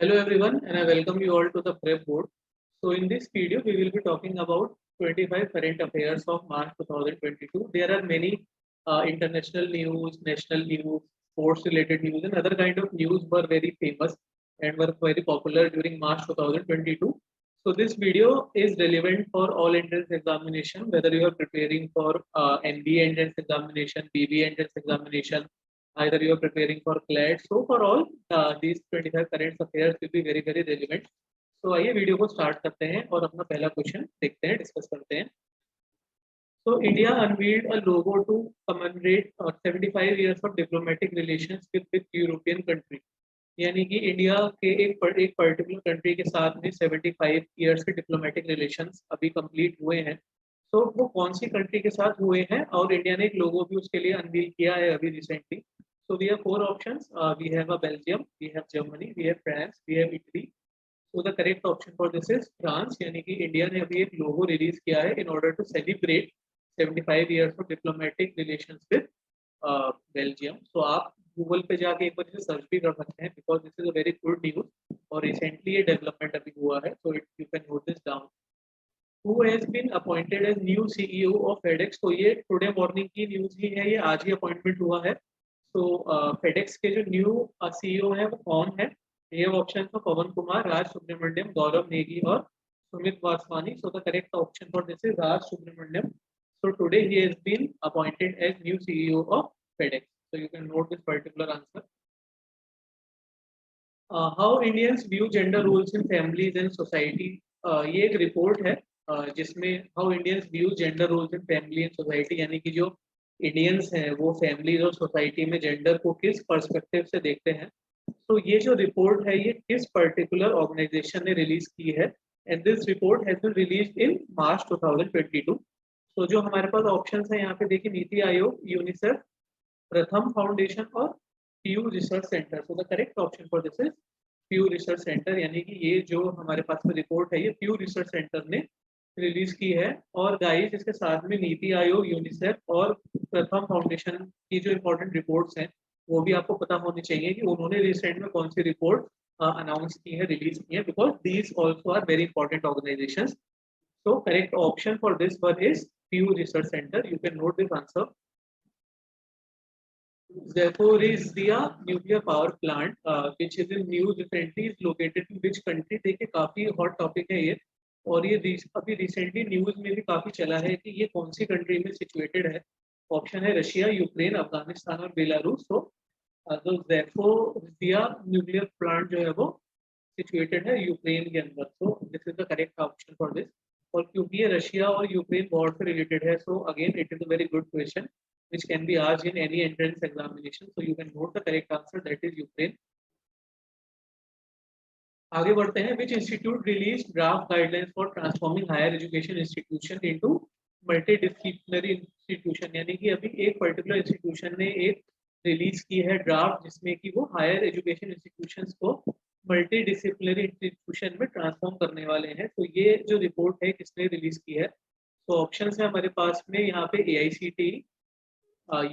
Hello everyone, and I welcome you all to the Prep Board. So in this video, we will be talking about 25 current affairs of March 2022. There are many international news, national news, sports related news, and other kind of news were very famous and were very popular during March 2022. So this video is relevant for all entrance examination, whether you are preparing for NBA entrance examination, BBA entrance examination, either you are preparing for CLAT. So for all these 25 current affairs will be very very relevant. So आइए video को start करते हैं और अपना पहला question देखते हैं, discuss करते हैं. So India unveiled a logo to commemorate 75 years of diplomatic relations with European country. यानी कि इंडिया के एक पर्टिकुलर कंट्री के साथ में 75 इयर्स के डिप्लोमेटिक रिलेशंस अभी कंप्लीट हुए हैं. तो वो कौन सी कंट्री के साथ हुए हैं और इंडिया ने एक लोगो भी उसके लिए अनवील किया है अभी recently. So we have four options. We have a Belgium, we have Germany, we have France, we have Italy. So the correct option for this is France. यानी कि इंडिया ने अभी एक लोगो रिलीज किया है in order to celebrate 75 years of diplomatic relations with Belgium. So आप Google पे जाके एक बार इसे सर्च भी कर सकते हैं because this is a very good news और recently ये डेवलपमेंट अभी हुआ है. So you can note this down. Who has been appointed as new CEO of FedEx? तो ये टुडे मॉर्निंग की न्यूज ही है, ये आज ही अपॉइंटमेंट हुआ है. तो FedEx के जो न्यू CEO है वो कौन है? ये ऑप्शन तो पवन कुमार, राज सुब्रमण्यम, गौरव नेगी और Sumit Vaswani. So the correct option for this is Raj Subramanyam. So today he has been appointed as new CEO of FedEx. So you can note this particular answer. How Indians view gender roles in families and society. ये एक report है जिसमें how Indians view gender roles in family and society, यानी कि जो Indians हैं वो families और सोसाइटी में जेंडर को किस पर्सपेक्टिव से देखते हैं. तो ये जो रिपोर्ट है ये किस पर्टिकुलर ऑर्गेनाइजेशन ने रिलीज की है, and this report has been released in March 2022. तो जो हमारे पास ऑप्शंस हैं यहाँ पे देखिए, नीति आयोग, यूनिसेफ, प्रथम फाउंडेशन और Pew research centre. So the correct option for this is Pew research centre. यानी कि ये जो हमारे पास में रिपोर्ट है ये पीयू रिसर्च सेंटर ने रिलीज की है. और गाइस इसके साथ में नीति आयोग, यूनिसेफ और प्रथम फाउंडेशन की जो इम्पोर्टेंट रिपोर्ट्स हैं वो भी आपको पता होनी चाहिए कि उन्होंने रिसेंट में कौन सी रिपोर्ट अनाउंस की है, रिलीज की है, because these also are very important organisations. So correct option for this one is Pew Research Center. You can note this answer. Zaporizhzhia nuclear power plant, which is in news recently, is located in which country? देखिए काफी hot topic है ये, और ये अभी recently news में भी काफी चला है कि ये कौन सी कंट्री में सिचुएटेड है. ऑप्शन है रशिया, यूक्रेन, अफगानिस्तान और बेलारूस. तो जो ज़ैपोरिज़्ज़िया न्यूक्लियर प्लांट जो है वो सिचुएटेड है यूक्रेन के अंदर. तो this is the correct option for this. और क्योंकि ये रशिया और यूक्रेन वॉर से रिलेटेड है, so again it is a very good question which can be asked in any entrance examination. So you can note the correct answer, that is Ukraine. आगे बढ़ते हैं. Which institute released draft guidelines for transforming higher education institution into multidisciplinary institution? यानी कि अभी एक particular institution ने एक release की है ड्राफ्ट जिसमें कि वो हायर एजुकेशन इंस्टीट्यूशंस को मल्टी डिसिप्लिनरी इंस्टीट्यूशन में ट्रांसफॉर्म करने वाले हैं. तो ये जो रिपोर्ट है किसने रिलीज की है? तो ऑप्शंस है हमारे पास में यहाँ पे AICTE,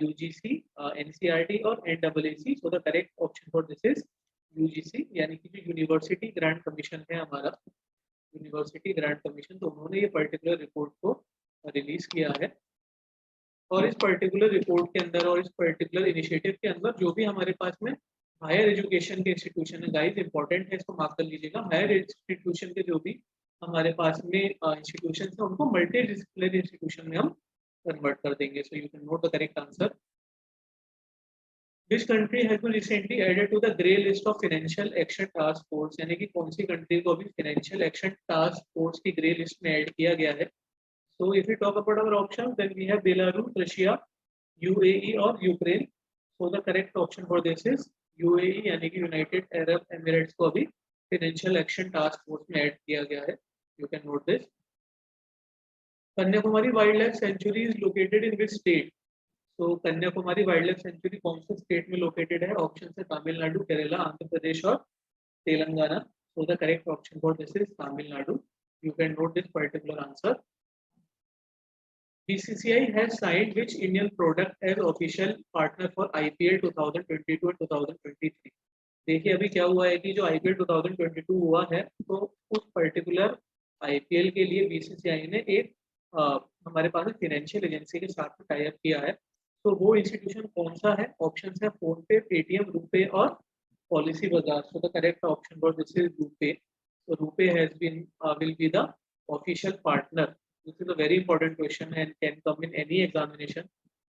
UGC, NCERT और NAAC. So the correct option for this is UGC, यानी कि जो यूनिवर्सिटी ग्रांट कमीशन है हमारा, यूनिवर्सिटी ग्रांट कमीशन, तो उन्होंने ये पर्टिकुलर रिपोर्ट को रिलीज किया है. और इस पर्टिकुलर रिपोर्ट के अंदर और इस पर्टिकुलर इनिशिएटिव के अंदर जो भी हमारे पास में हायर एजुकेशन के इंस्टीट्यूशन है, गाइस इंपॉर्टेंट है, इसको मार्क कर लीजिएगा. हायर इंस्टीट्यूशन के जो भी हमारे पास में इंस्टीट्यूशन है उनको मल्टी डिसिप्लिनरी इंस्टीट्यूशन में हम कन्वर्ट कर देंगे. सो you can note the correct answer. Which country has been recently added to the grey list of financial action task force? यानी कि कौन सी कंट्री को अभी फाइनेंशियल एक्शन टास्क फोर्स की ग्रे लिस्ट में ऐड किया गया है? So if we talk about our options, then we have Belarus, Russia, UAE और Ukraine. So the correct option for this is UAE, यानी कि यूनाइटेड अरब एमिरेट्स को अभी फाइनेंशियल एक्शन टास्क फोर्स में ऐड किया गया है. You can note this. Kanyakumari wild life sanctuary is located in which state? तो कन्याकुमारी वाइल्ड लाइफ सेंचुरी कौन से स्टेट में लोकेटेड है? ऑप्शन है तमिलनाडु, केरला, आंध्र प्रदेश और तेलंगाना. सो the correct option for this is Tamil Nadu. You can note this particular answer. BCCI has signed which Indian product as official partner for IPL 2022 and 2023? देखिए अभी क्या हुआ है कि जो आईपीएल 2022 हुआ है, तो उस पर्टिकुलर आईपीएल के लिए बीसीसीआई ने एक हमारे पास फाइनेंशियल एजेंसी के साथ टाई अप किया है। तो वो इंस्टीट्यूशन कौन सा है? ऑप्शन है फोन पे, पेटीएम, रुपे और पॉलिसी बाजार। सो the correct option for this is RuPay. So RuPay has been will be the official partner. This is a very important question and can come in any examination.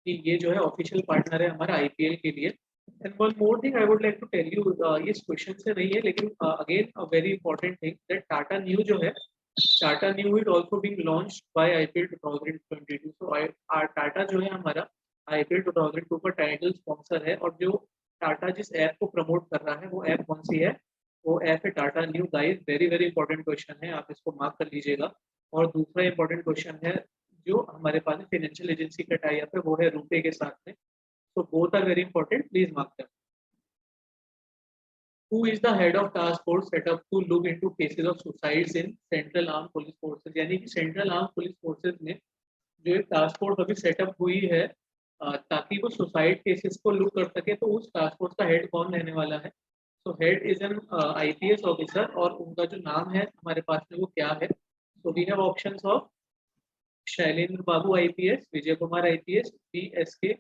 कि ये जो है official partner है हमारा IPL के लिए। And one more thing I would like to tell you, ये question से नहीं है लेकिन again a very important thing that Tata Neu जो है, Tata Neu is also being launched by IPL 2022। So Tata जो है हमारा आईपीएल 2002 का टाइटल स्पॉन्सर है। और जो टाटा जिस ऐप को प्रमोट कर रहा है वो ऐप कौन सी है? वो ऐप है Tata new. Guys very very important question है, आप इसको मार्क कर लीजिएगा। और दूसरा इंपॉर्टेंट क्वेश्चन है जो हमारे पास फाइनेंशियल एजेंसी का टाई अप है वो है रुपे के साथ में। So both are very important. Please mark them. Who is the head of task force set up to look into cases of suicides in Central Armed Police Forces? यानी कि central arm police forces में जो एक task force अभी setup हुई है ताकि वो सुसाइड केसेस को लुक कर सके। तो उस टास्क फोर्स का हेड कौन रहने वाला है? तो head is an IPS officer और उनका जो नाम है हमारे पास में वो क्या है? तो we have options of Shailendra Babu IPS, Vijay Kumar IPS, B S K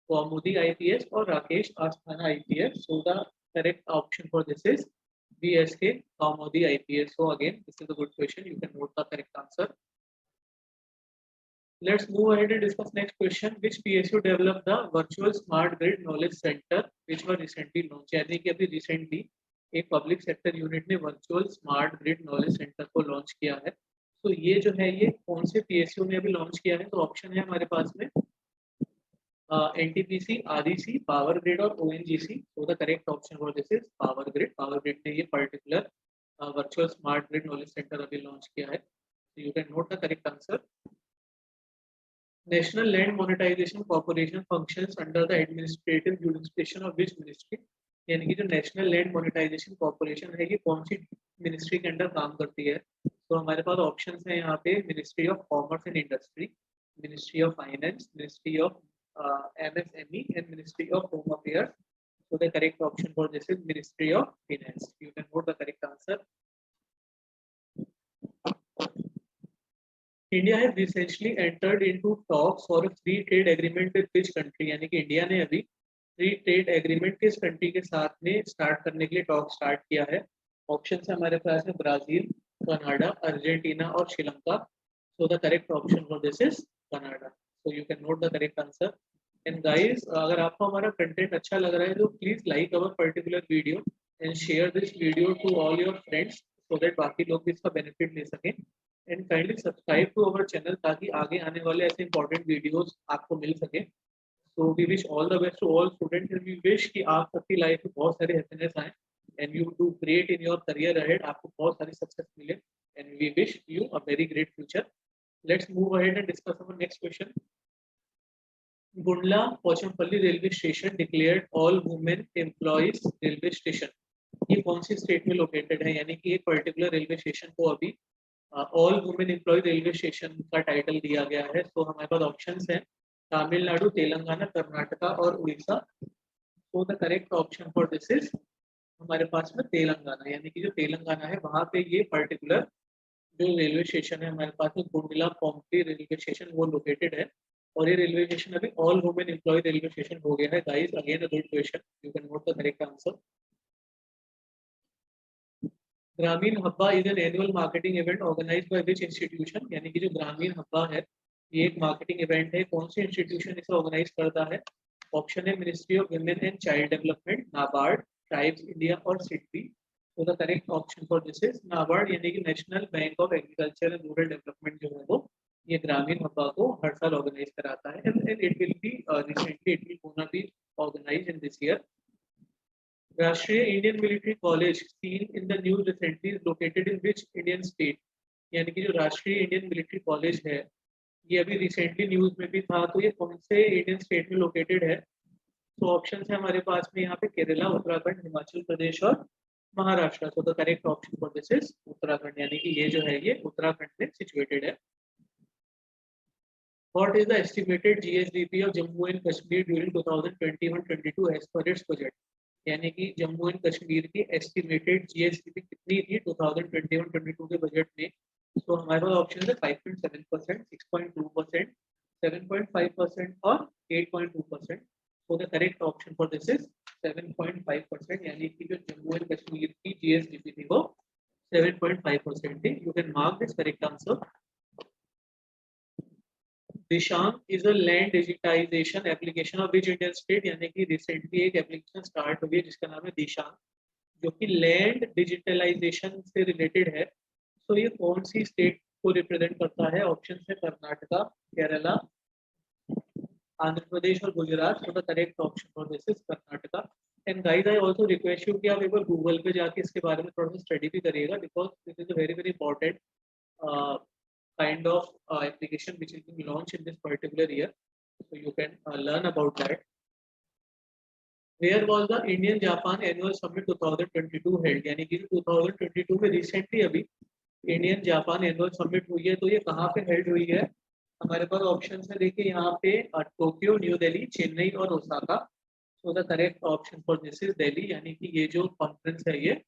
Kaumudi IPS और Rakesh Asthana IPS. So the correct option for this is BSK Kaumudi IPS. So again, this is a good question. You can note the correct answer. Let's move ahead and discuss next question. Which PSU developed the virtual smart grid knowledge center which were recently launched? यानी कि अभी recently एक public sector unit ने virtual smart grid knowledge centre को launch किया है। तो ये जो है ये कौन से पीएसयू ने अभी लॉन्च किया है? तो ऑप्शन है हमारे पास में एनटीपीसी, आरईसी, पावर ग्रिड और ONGC. So the correct option for this is power grid. Power grid ने ये particular virtual smart grid knowledge centre अभी लॉन्च किया है। You can note the correct answer. National land monetisation corporation functions under the administrative jurisdiction of which ministry? यानी कि जो national land monetisation corporation है ये कौन सी मिनिस्ट्री के अंडर काम करती है? तो हमारे पास ऑप्शंस हैं यहाँ पे ministry of commerce and industry, ministry of finance, ministry of MSME and Ministry of Home Affairs. So the correct option for this is Ministry of Finance. You can note the correct answer. India has recently entered into talks for a free trade agreement with which country? यानी कि India ने अभी free trade agreement किस country के साथ में start करने के लिए टॉक स्टार्ट किया है? ऑप्शन है हमारे पास में ब्राजील, कनाडा, अर्जेंटीना और Sri Lanka. So the correct option for this is Canada. So you can note the correct answer. And guys अगर आपको हमारा कंटेंट अच्छा लग रहा है तो please like our particular video and share this video to all your friends so that बाकी लोग भी इसका बेनिफिट ले सकें। And kindly subscribe to our channel ताकि आगे आने वाले ऐसे इंपॉर्टेंट वीडियोस आपको मिल सके। So we wish all the best to all students and we wish कि आप सबकी लाइफ में बहुत सारी हैप्पीनेस आए and you do great in your career ahead. आपको बहुत सारी सक्सेस मिले and we wish you a very great future. Let's move ahead and discuss our next question. Gundla Pochampally railway station declared all women employees railway station. ये कौन सी state में located है? यानी कि एक पर्टिकुलर रेलवे स्टेशन को अभी all women employ railway station का टाइटल दिया गया है। तो हमारे पास ऑप्शंस हैं तमिलनाडु, तेलंगाना, कर्नाटका और उड़ीसा। तो the correct option for this is हमारे पास में तेलंगाना। यानी कि जो तेलंगाना है वहां पे ये पर्टिकुलर जो रेलवे स्टेशन है हमारे पास में गुंडला पोम्पली रेलवे स्टेशन वो लोकेटेड है। और ये रेलवे स्टेशन अभी all women employ railway station हो गया है। Guys again a good question, you can note the correct answer. Grameena Habba is an annual marketing event organized by which institution? यानी कि जो ग्रामीण हब्बा है ये एक मार्केटिंग इवेंट है, कौन से इंस्टीट्यूशन इसे ऑर्गेनाइज करता है? ऑप्शन है ministry of women and child development, NABARD, tribes India और सिडबी। तो the correct option for this is NABARD यानी कि national bank of agriculture and rural development जो है वो ये ग्रामीण हब्बा को हर साल ऑर्गेनाइज कराता है। And it will be recently it will gonna be organized in this year. Rashtriya Indian military college seen in the news recently is located in which Indian state? यानी कि जो राष्ट्रीय इंडियन मिलिट्री कॉलेज है ये अभी recently news में भी था। तो ये कौन से इंडियन स्टेट में लोकेटेड है? तो ऑप्शन है हमारे पास में यहाँ पे केरला, उत्तराखंड, हिमाचल प्रदेश और महाराष्ट्र। तो the correct option for this is Uttarakhand. यानी कि ये जो है ये उत्तराखंड में सिचुएटेड है। What is the estimated GSDP of Jammu and Kashmir during 2021-22 as per its budget? यानी कि जम्मू एंड कश्मीर की एस्टिमेटेड जीएसडीपी कितनी थी 2021-22 के बजट में। तो हमारे पास ऑप्शन है 5.7%, 6.2%, 7.5% और 8.2%। So the correct option for this is 7.5%, यानी कि जो जम्मू एंड कश्मीर की जीएसडीपी थी वो 7.5% थी। You can mark this correct answer. Dishank is a land digitisation application of which Indian state, यानी कि रिसेंटली एक एप्लीकेशन स्टार्ट हुई है जिसका नाम है दिशांग, जो कि लैंड डिजिटलाइजेशन से रिलेटेड है। तो ये कौन सी स्टेट को रिप्रेजेंट करता है? ऑप्शन है कर्नाटका, केरला, आंध्र प्रदेश और गुजरात। तो the correct option for this is Karnataka. And guys I also request you कि आप एक बार गूगल पे जाके इसके बारे में थोड़ा सा स्टडी भी करिएगा, because this is a very very important kind of application which is being launched in this particular year, so you can learn about that. Where was the Indian Japan Annual Summit 2022 held? यानी कि 2022 में recently अभी Indian Japan annual summit हुई है, तो ये कहाँ पे हेल्ड हुई है? हमारे पास ऑप्शन है, देखिए यहाँ पे टोक्यो, न्यू दिल्ली, चेन्नई और Osaka. So the correct option for this is Delhi, यानी कि ये जो कॉन्फ्रेंस है ये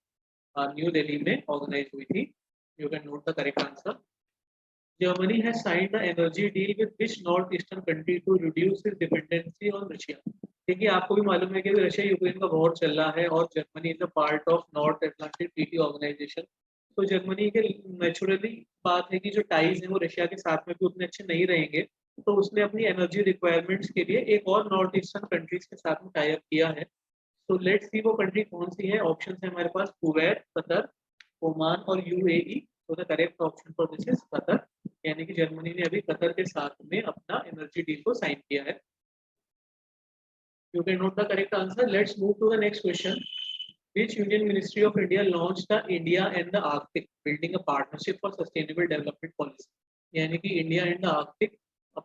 न्यू दिल्ली में ऑर्गेनाइज हुई थी। You can note the correct answer. Germany has signed the energy deal with which northeastern country to reduce its dependency on Russia? देखिए आपको भी मालूम है कि रशिया यूक्रेन का वॉर चल रहा है और Germany is a part of North Atlantic Treaty Organisation. तो जर्मनी के नेचुरली बात है कि जो टाइज है वो रशिया के साथ में भी उतने अच्छे नहीं रहेंगे, तो उसने अपनी एनर्जी रिक्वायरमेंट्स के लिए एक और नॉर्थ ईस्टर्न कंट्रीज के साथ में टाई अप किया है। तो लेट्स सी वो कंट्री कौन सी है। ऑप्शन है हमारे पास कुवैत, कतर, ओमान और यूएई। तो the correct option for this is Qatar, यानी कि जर्मनी ने अभी कतर के साथ में अपना एनर्जी डील को साइन किया है। You can note the correct answer. Let's move to the next question. Which Union Ministry of India launched the India and the Arctic Building a Partnership for Sustainable Development Policy? यानी कि India and the Arctic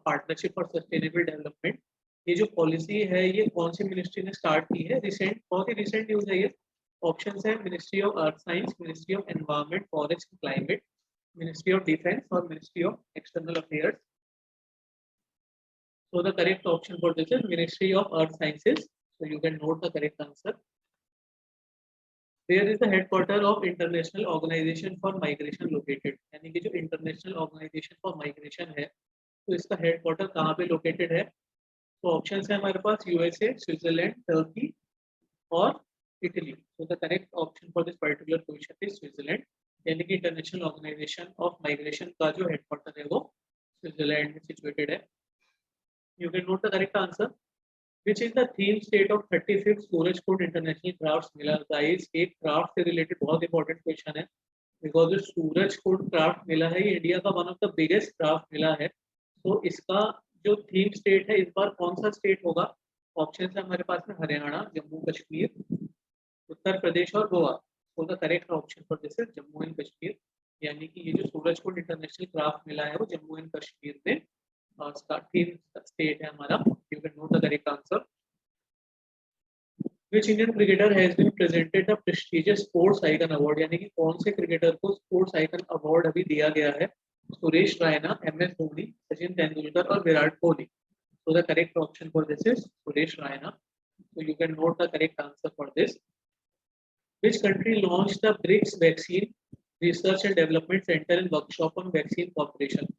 partnership for sustainable development, ये जो policy है ये कौन सी ministry ने start की है? रिसेंट, बहुत ही रिसेंट न्यूज है ये। ऑप्शन है ministry of earth science, ministry of environment, forest and climate, ministry of defence और ministry of external affairs. So the correct option for this is Ministry of Earth Sciences. So you can note the correct answer. Where is the headquarter of International Organization for Migration located? यानी कि जो International Organization for Migration है, तो इसका headquarter कहाँ पे located है? तो ऑप्शन है हमारे पास यूएसए, स्विट्जरलैंड, टर्की और इटली। तो the correct option for this particular question is Switzerland, यानी कि इंटरनेशनल ऑर्गेनाइजेशन ऑफ माइग्रेशन का जो हेडक्वार्टर है वो स्विट्जरलैंड में सिचुएटेड है। You can note the correct answer. Which is the theme state of 35th Surajkund international crafts Mela? Guys एक क्राफ्ट से रिलेटेड बहुत इंपॉर्टेंट क्वेश्चन है, बिकॉज जो सूरजकुंड क्राफ्ट मेला है ये इंडिया का one of the biggest craft मेला है। तो इसका जो थीम स्टेट है इस बार कौन सा स्टेट होगा? ऑप्शन है हमारे पास में हरियाणा, जम्मू कश्मीर, उत्तर प्रदेश और गोवा। तो the correct option for this is Jammu and Kashmir, यानी कि ये जो सूरजकुंड इंटरनेशनल क्राफ्ट मेला है वो जम्मू एंड कश्मीर में थीम स्टेट है हमारा। You can note the correct answer. Which Indian cricketer has been presented the prestigious Sports Icon Award? यानी कि कौन से क्रिकेटर को स्पोर्ट्स आइकन अवार्ड अभी दिया गया है? सुरेश रैना, एमएस धोनी, सचिन तेंदुलकर और Virat Kohli. So the correct option for this is Suresh Raina. So you can note the correct answer for this. Which country launched the BRICS Vaccine Research and Development Center and Workshop on Vaccine Cooperation?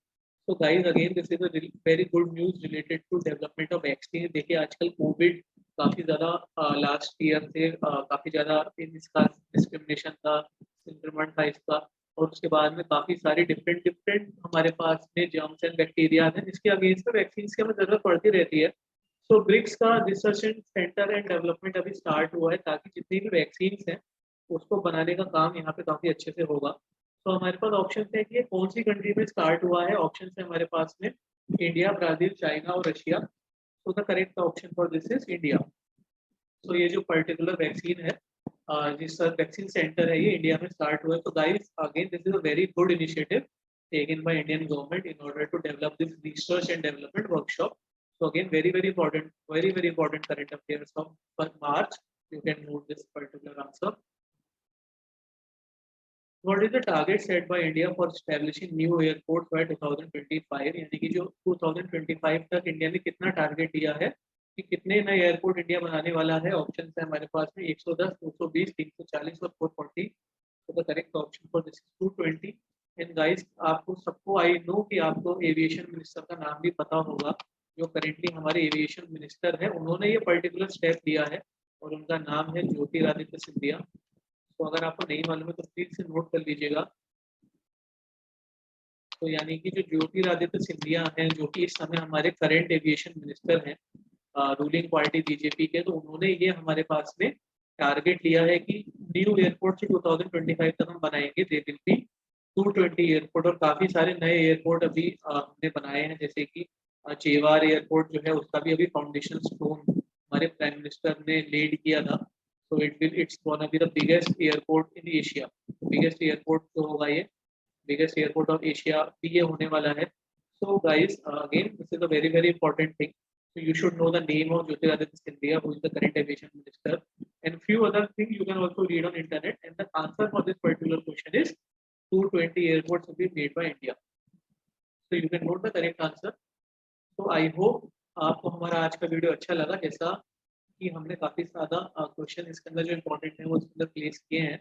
So guys, again this is a very good news related to development of vaccine. देखिए आजकल Covid काफी ज्यादा last year से काफी ज्यादा इसका discrimination था, संक्रमण था इसका, और उसके बाद में काफी सारी डिफरेंट हमारे पास में जर्म्स एंड बैक्टीरिया हैं जिसके अगेंस्ट में वैक्सीन की हमें जरूरत पड़ती रहती है। सो ब्रिक्स का रिसर्च सेंटर एंड डेवलपमेंट अभी स्टार्ट हुआ है ताकि जितनी भी वैक्सीन हैं उसको बनाने का काम यहाँ पे काफी अच्छे से होगा। तो हमारे पास ऑप्शन है कि कौन सी कंट्री में स्टार्ट हुआ है। ऑप्शन है हमारे पास में इंडिया, ब्राजील, चाइना और Russia. So the correct option for this is India. तो ये जो पर्टिकुलर वैक्सीन है जिस वैक्सीन सेंटर है ये इंडिया में स्टार्ट हुआ है। तो guys again this is a very good initiative taken by Indian government in order to develop this research and development workshop. So again very important current affairs of March. You can note this particular answer. What is the target set by India for establishing new airports by 2025? यानी कि जो 2025 तक India ने कितना target दिया है कि कितने नए एयरपोर्ट इंडिया बनाने वाला है। ऑप्शन है हमारे पास में 110, 220, 340 और 440। तो the correct option for this 220। And guys, आपको सबको आई नो कि आपको एविएशन मिनिस्टर का नाम भी पता होगा, जो करेंटली हमारे एविएशन मिनिस्टर है। उन्होंने ये पर्टिकुलर स्टेप लिया है और उनका नाम है ज्योतिरादित्य सिंधिया। तो अगर आपको नहीं मालूम है तो प्लीज से नोट कर लीजिएगा। तो यानी कि जो ज्योतिरादित्य सिंधिया हैं, जो कि इस समय हमारे करंट एविएशन मिनिस्टर हैं, रूलिंग पार्टी बीजेपी के, तो उन्होंने ये हमारे पास में टारगेट लिया है कि न्यू एयरपोर्ट से 2025 तक हम बनाएंगे। दे विल बी 220 एयरपोर्ट, और काफी सारे नए एयरपोर्ट अभी हमने बनाए हैं, जैसे कि चेवार एयरपोर्ट जो है उसका भी अभी फाउंडेशन स्टोन हमारे प्राइम मिनिस्टर ने लेड किया था। So it's gonna be the biggest airport in Asia. Biggest airport जो होगा ये, बिगेस्ट एयरपोर्ट ऑफ एशिया भी ये होने वाला है। So guys, again, this is a very very important thing. So you should know the name of Jyotiraditya Scindia, who is the current aviation minister, and few other things you can also read on internet. And the answer for this particular question is 220 airports will be made by India. So you can note the correct answer. So I hope आपको हमारा आज का video अच्छा लगा, जैसा कि हमने काफी ज्यादा क्वेश्चन इसके अंदर जो इम्पोर्टेंट है वो इसके अंदर प्लेस किए हैं।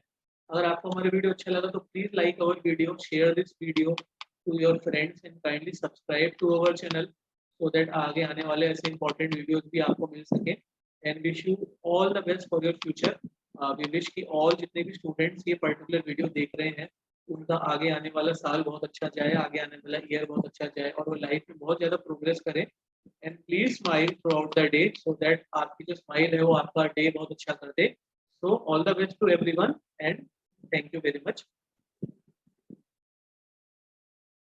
अगर आपको हमारा वीडियो अच्छा लगा तो please like our video, share this video to your friends and kindly subscribe to our channel, so that आगे आने वाले ऐसे इंपॉर्टेंट वीडियोस भी आपको मिल सके। And wish you all the best for your future. We wish कि all जितने भी स्टूडेंट्स ये पर्टिकुलर वीडियो देख रहे हैं, उनका आगे आने वाला साल बहुत अच्छा जाए, आगे आने वाला ईयर बहुत अच्छा जाए, और वो लाइफ में बहुत ज्यादा प्रोग्रेस करें। And please smile through out the day, so that आपकी जो स्माइल है वो आपका डे बहुत अच्छा कर दे। So all the best to everyone and thank you very much.